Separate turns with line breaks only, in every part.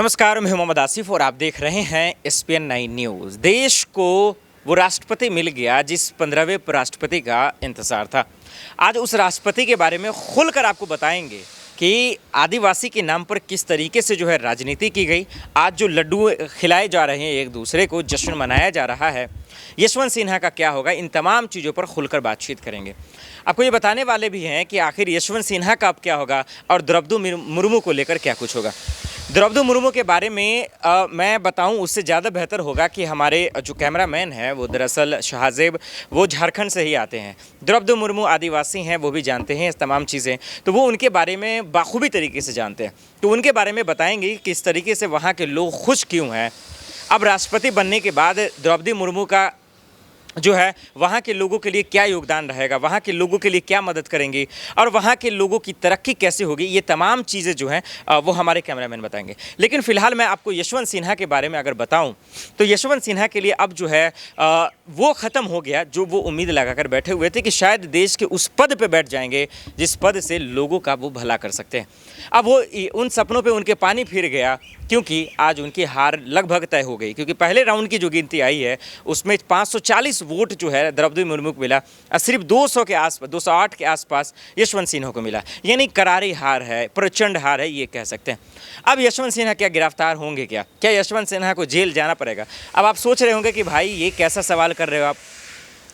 नमस्कार, मैं मोहम्मद आसिफ और आप देख रहे हैं SPN 9 न्यूज़। देश को वो राष्ट्रपति मिल गया जिस 15वें राष्ट्रपति का इंतज़ार था। आज उस राष्ट्रपति के बारे में खुलकर आपको बताएंगे कि आदिवासी के नाम पर किस तरीके से राजनीति की गई। आज जो लड्डू खिलाए जा रहे हैं, एक दूसरे को जश्न मनाया जा रहा है, यशवंत सिन्हा का क्या होगा, इन तमाम चीज़ों पर खुलकर बातचीत करेंगे। आपको ये बताने वाले भी हैं कि आखिर यशवंत सिन्हा का अब क्या होगा और द्रौपदी मुर्मू को लेकर क्या कुछ होगा। द्रौपदी मुर्मू के बारे में मैं बताऊं उससे ज़्यादा बेहतर होगा कि हमारे जो कैमरामैन हैं वो दरअसल शाहजेब, वो झारखंड से ही आते हैं। द्रौपदी मुर्मू आदिवासी हैं, वो भी जानते हैं इस तमाम चीज़ें, तो वो उनके बारे में बाखूबी तरीके से जानते हैं। तो उनके बारे में बताएंगे किस तरीके से वहाँ के लोग खुश क्यों हैं। अब राष्ट्रपति बनने के बाद द्रौपदी मुर्मू का जो है वहाँ के लोगों के लिए क्या योगदान रहेगा, वहाँ के लोगों के लिए क्या मदद करेंगी और वहाँ के लोगों की तरक्की कैसे होगी, ये तमाम चीज़ें जो हैं वो हमारे कैमरामैन बताएंगे। लेकिन फ़िलहाल मैं आपको यशवंत सिन्हा के बारे में अगर बताऊं तो यशवंत सिन्हा के लिए अब जो है वो ख़त्म हो गया जो वो उम्मीद लगाकर बैठे हुए थे कि शायद देश के उस पद पर बैठ जाएंगे जिस पद से लोगों का वो भला कर सकते हैं। अब वो उन सपनों पर उनके पानी फिर गया, क्योंकि आज उनकी हार लगभग तय हो गई। क्योंकि पहले राउंड की जो गिनती आई है उसमें 540 वोट जो है द्रौपदी मुर्मू को मिला और सिर्फ 200 के आसपास, 208 के आसपास यशवंत सिन्हा को मिला। यानी करारी हार है, प्रचंड हार है, ये कह सकते हैं। अब यशवंत सिन्हा क्या गिरफ्तार होंगे? क्या यशवंत सिन्हा को जेल जाना पड़ेगा? अब आप सोच रहे होंगे कि भाई ये कैसा सवाल कर रहे हो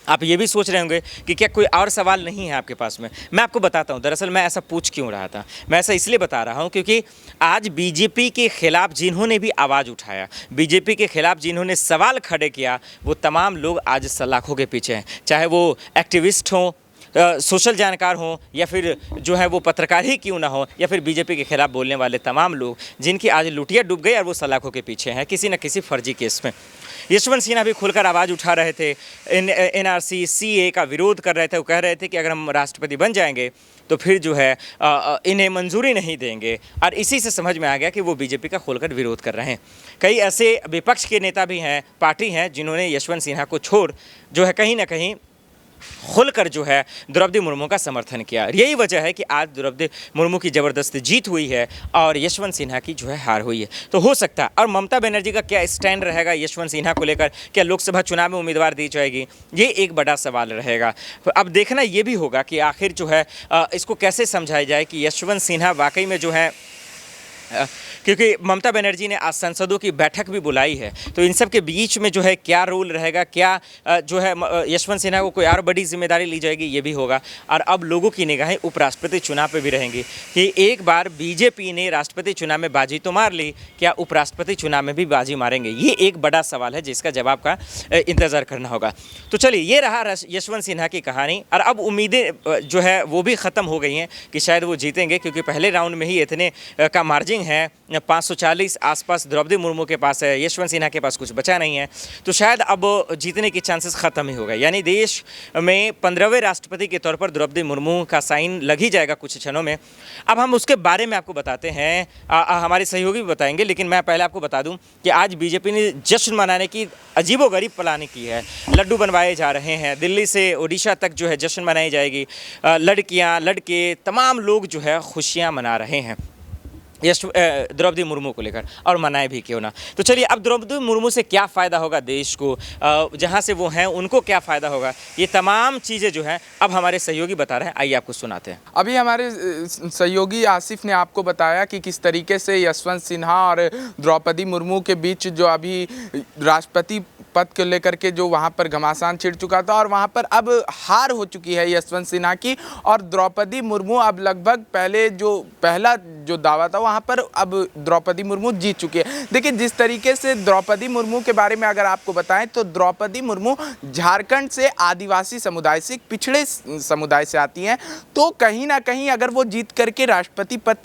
आप ये भी सोच रहे होंगे कि क्या कोई और सवाल नहीं है आपके पास में। मैं आपको बताता हूँ दरअसल मैं ऐसा पूछ क्यों रहा था। मैं ऐसा इसलिए बता रहा हूँ क्योंकि आज बीजेपी के खिलाफ जिन्होंने भी आवाज़ उठाया, बीजेपी के खिलाफ जिन्होंने सवाल खड़े किया, वो तमाम लोग आज सलाखों के पीछे हैं। चाहे वो एक्टिविस्ट हों, सोशल जानकार हों, या फिर जो है वो पत्रकार ही क्यों ना हो, या फिर बीजेपी के खिलाफ बोलने वाले तमाम लोग जिनकी आज लुटिया डूब गई और वो सलाखों के पीछे हैं किसी न किसी फर्जी केस में। यशवंत सिन्हा भी खुलकर आवाज़ उठा रहे थे, NRC CA का विरोध कर रहे थे। वो कह रहे थे कि अगर हम राष्ट्रपति बन जाएंगे तो फिर जो है इन्हें मंजूरी नहीं देंगे, और इसी से समझ में आ गया कि वो बीजेपी का खुलकर विरोध कर रहे हैं। कई ऐसे विपक्ष के नेता भी हैं, पार्टी हैं, जिन्होंने यशवंत सिन्हा को छोड़ जो है कहीं ना कहीं खुलकर जो है द्रौपदी मुर्मू का समर्थन किया। यही वजह है कि आज द्रौपदी मुर्मू की ज़बरदस्त जीत हुई है और यशवंत सिन्हा की जो है हार हुई है। तो हो सकता है, और ममता बनर्जी का क्या स्टैंड रहेगा यशवंत सिन्हा को लेकर, क्या लोकसभा चुनाव में उम्मीदवार दी जाएगी, ये एक बड़ा सवाल रहेगा। अब देखना ये भी होगा कि आखिर जो है इसको कैसे समझाया जाए कि यशवंत सिन्हा वाकई में जो है, क्योंकि ममता बनर्जी ने आज संसदों की बैठक भी बुलाई है, तो इन सब के बीच में जो है क्या रोल रहेगा, क्या जो है यशवंत सिन्हा को कोई और बड़ी जिम्मेदारी ली जाएगी, ये भी होगा। और अब लोगों की निगाहें उपराष्ट्रपति चुनाव पे भी रहेंगी कि एक बार बीजेपी ने राष्ट्रपति चुनाव में बाजी तो मार ली, क्या उपराष्ट्रपति चुनाव में भी बाजी मारेंगे? ये एक बड़ा सवाल है जिसका जवाब का इंतज़ार करना होगा। तो चलिए, ये रहा यशवंत सिन्हा की कहानी, और अब उम्मीदें जो है वो भी ख़त्म हो गई हैं कि शायद वो जीतेंगे, क्योंकि पहले राउंड में ही इतने का मार्जिन है, 540 आसपास द्रौपदी मुर्मू के पास है, यशवंत सिन्हा के पास कुछ बचा नहीं है, तो शायद अब जीतने की चांसेस ख़त्म ही हो गए। यानी देश में 15वें राष्ट्रपति के तौर पर द्रौपदी मुर्मू का साइन लग ही जाएगा कुछ क्षणों में। अब हम उसके बारे में आपको बताते हैं, हमारे सहयोगी भी बताएंगे, लेकिन मैं पहले आपको बता दूं कि आज बीजेपी ने जश्न मनाने की अजीबोगरीब प्लानिंग की है। लड्डू बनवाए जा रहे हैं, दिल्ली से उड़ीसा तक जो है जश्न मनाई जाएगी। लड़कियाँ, लड़के, तमाम लोग जो है खुशियाँ मना रहे हैं द्रौपदी मुर्मू को लेकर, और मनाए भी क्यों ना। तो चलिए, अब द्रौपदी मुर्मू से क्या फ़ायदा होगा देश को, जहाँ से वो हैं उनको क्या फ़ायदा होगा, ये तमाम चीज़ें जो हैं अब हमारे सहयोगी बता रहे हैं। आइए आपको सुनाते हैं।
अभी हमारे सहयोगी आसिफ ने आपको बताया कि किस तरीके से यशवंत सिन्हा और द्रौपदी मुर्मू के बीच जो अभी राष्ट्रपति पद को लेकर के जो वहाँ पर घमासान छिड़ चुका था, और वहाँ पर अब हार हो चुकी है यशवंत सिन्हा की, और द्रौपदी मुर्मू अब लगभग पहला जो दावा था वहाँ पर अब द्रौपदी मुर्मू जीत चुकी है। देखिए, जिस तरीके से द्रौपदी मुर्मू के बारे में अगर आपको बताएं तो द्रौपदी मुर्मू झारखंड से आदिवासी समुदाय से, पिछड़े समुदाय से आती हैं, तो कहीं ना कहीं अगर वो जीत करके राष्ट्रपति पद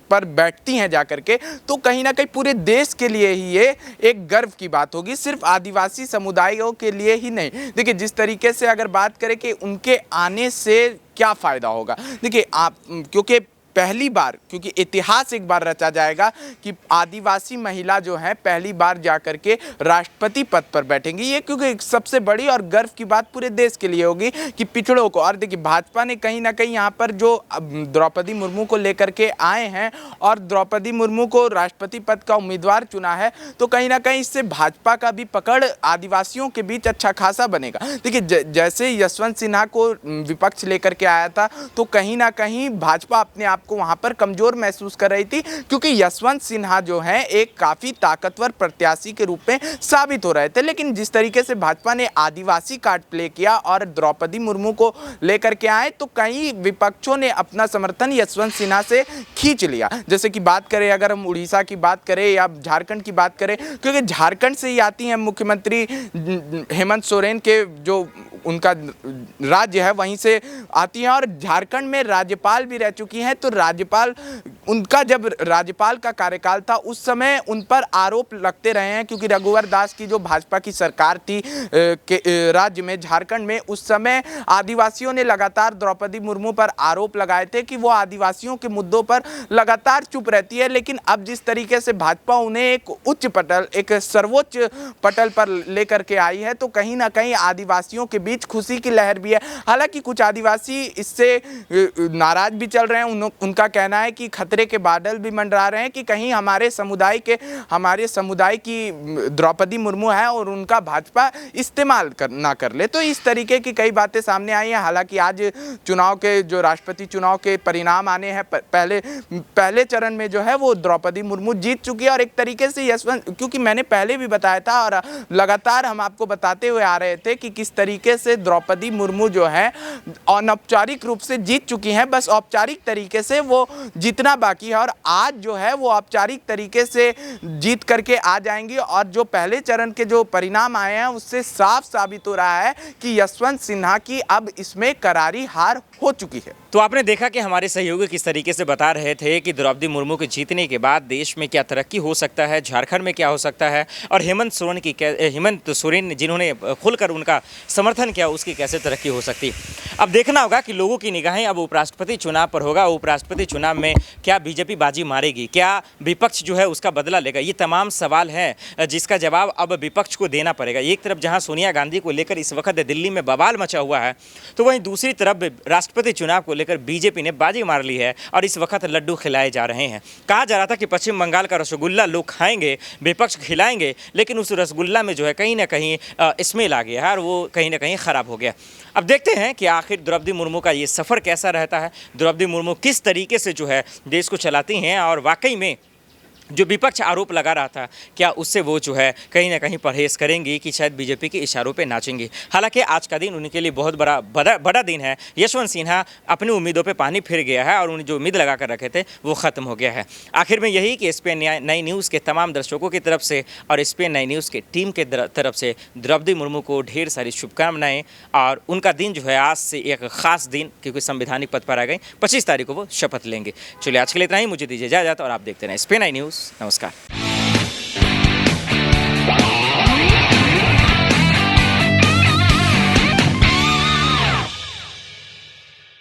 पर बैठती हैं जा करके, तो कहीं ना कहीं पूरे देश के लिए ही ये एक गर्व की बात होगी, सिर्फ आदिवासी समुदायों के लिए ही नहीं। देखिए, जिस तरीके से अगर बात करें कि उनके आने से क्या फ़ायदा होगा, देखिए आप, क्योंकि पहली बार, क्योंकि इतिहास एक बार रचा जाएगा कि आदिवासी महिला जो है पहली बार जाकर के राष्ट्रपति पद पर बैठेंगी। ये क्योंकि एक सबसे बड़ी और गर्व की बात पूरे देश के लिए होगी कि पिछड़ों को, और देखिए भाजपा ने कहीं ना कहीं यहाँ पर जो द्रौपदी मुर्मू को लेकर के आए हैं और द्रौपदी मुर्मू को राष्ट्रपति पद का उम्मीदवार चुना है, तो कहीं ना कहीं इससे भाजपा का भी पकड़ आदिवासियों के बीच अच्छा खासा बनेगा। देखिए जैसे यशवंत सिन्हा को विपक्ष लेकर के आया था, तो कहीं ना कहीं भाजपा अपने आप को वहां पर कमजोर महसूस कर रही थी, क्योंकि यशवंत सिन्हा जो है एक काफी ताकतवर प्रत्याशी के रूप में साबित हो रहे थे। लेकिन जिस तरीके से भाजपा ने आदिवासी कार्ड प्ले किया और द्रौपदी मुर्मू को लेकर के आए, तो कई विपक्षों ने अपना समर्थन यशवंत सिन्हा से खींच लिया। जैसे कि बात करें, अगर हम उड़ीसा की बात करें या झारखंड की बात करें, क्योंकि झारखंड से ही आती हैं मुख्यमंत्री हेमंत सोरेन के जो उनका राज्य है वहीं से आती हैं, और झारखंड में राज्यपाल भी रह चुकी हैं। तो राज्यपाल, उनका जब राज्यपाल का कार्यकाल था उस समय उन पर आरोप लगते रहे हैं, क्योंकि रघुवर दास की जो भाजपा की सरकार थी राज्य में, झारखंड में, उस समय आदिवासियों ने लगातार द्रौपदी मुर्मू पर आरोप लगाए थे कि वो आदिवासियों के मुद्दों पर लगातार चुप रहती है। लेकिन अब जिस तरीके से भाजपा उन्हें एक उच्च पटल, एक सर्वोच्च पटल पर लेकर के आई है, तो कहीं ना कहीं आदिवासियों के बीच खुशी की लहर भी है। हालांकि कुछ आदिवासी इससे नाराज भी चल रहे हैं। उनका कहना है कि खतरे के बादल भी मंडरा रहे हैं कि कहीं हमारे समुदाय की द्रौपदी मुर्मू है और उनका भाजपा इस्तेमाल ना कर ले। तो इस तरीके की कई बातें सामने आई हैं। हालांकि आज चुनाव के, जो राष्ट्रपति चुनाव के परिणाम आने हैं, पहले चरण में जो है वो द्रौपदी मुर्मू जीत चुकी है। और एक तरीके से यशवंत, क्योंकि मैंने पहले भी बताया था और लगातार हम आपको बताते हुए आ रहे थे कि किस तरीके से द्रौपदी मुर्मू जो है अनौपचारिक रूप से जीत चुकी हैं, बस औपचारिक तरीके से वो जीतना बाकी है। और आज जो है वो औपचारिक तरीके से जीत करके आ जाएंगी। और जो पहले चरण के जो परिणाम आए हैं उससे साफ साबित हो रहा है कि यशवंत सिन्हा की अब इसमें करारी हार हो चुकी है।
तो आपने देखा कि हमारे सहयोगी किस तरीके से बता रहे थे कि द्रौपदी मुर्मू के जीतने के बाद देश में क्या तरक्की हो सकता है, झारखंड में क्या हो सकता है, और हेमंत सोरेन जिन्होंने खुलकर उनका समर्थन किया उसकी कैसे तरक्की हो सकती है। अब देखना होगा कि लोगों की निगाहें अब उपराष्ट्रपति चुनाव पर होगा। उपराष्ट्रपति चुनाव में क्या बीजेपी बाजी मारेगी, क्या विपक्ष जो है उसका बदला लेगा, ये तमाम सवाल हैं जिसका जवाब अब विपक्ष को देना पड़ेगा। एक तरफ जहां सोनिया गांधी को लेकर इस वक्त दिल्ली में बवाल मचा हुआ है, तो वहीं दूसरी तरफ राष्ट्रपति चुनाव को लेकर बीजेपी ने बाजी मार ली है और इस वक्त लड्डू खिलाए जा रहे हैं। कहा जा रहा था कि पश्चिम बंगाल का रसगुल्ला लोग खाएंगे, विपक्ष खिलाएंगे, लेकिन उस रसगुल्ला में जो है कहीं ना कहीं स्मेल आ गया है और वो कहीं ना कहीं ख़राब हो गया। अब देखते हैं कि आखिर द्रौपदी मुर्मू का ये सफ़र कैसा रहता है, द्रौपदी मुर्मू किस तरीके से जो है देश को चलाती हैं, और वाकई में जो विपक्ष आरोप लगा रहा था क्या उससे वो जो है कहीं ना कहीं परहेज़ करेंगी कि शायद बीजेपी के इशारों पे नाचेंगी। हालांकि आज का दिन उनके लिए बहुत बड़ा दिन है। यशवंत सिन्हा अपनी उम्मीदों पे पानी फिर गया है और उन्हें जो उम्मीद लगा कर रखे थे वो ख़त्म हो गया है। आखिर में यही कि SPN 9 न्यूज़ के तमाम दर्शकों की तरफ से और SPN 9 न्यूज़ के टीम के तरफ से द्रौपदी मुर्मू को ढेर सारी शुभकामनाएँ, और उनका दिन जो है आज से एक ख़ास दिन, क्योंकि संवैधानिक पद पर आ गई, 25 तारीख को वो शपथ लेंगे। चलिए आज के लिए इतना ही, मुझे दीजिए इजाज़त और आप देखते रहें SPN 9 न्यूज़। नमस्कार।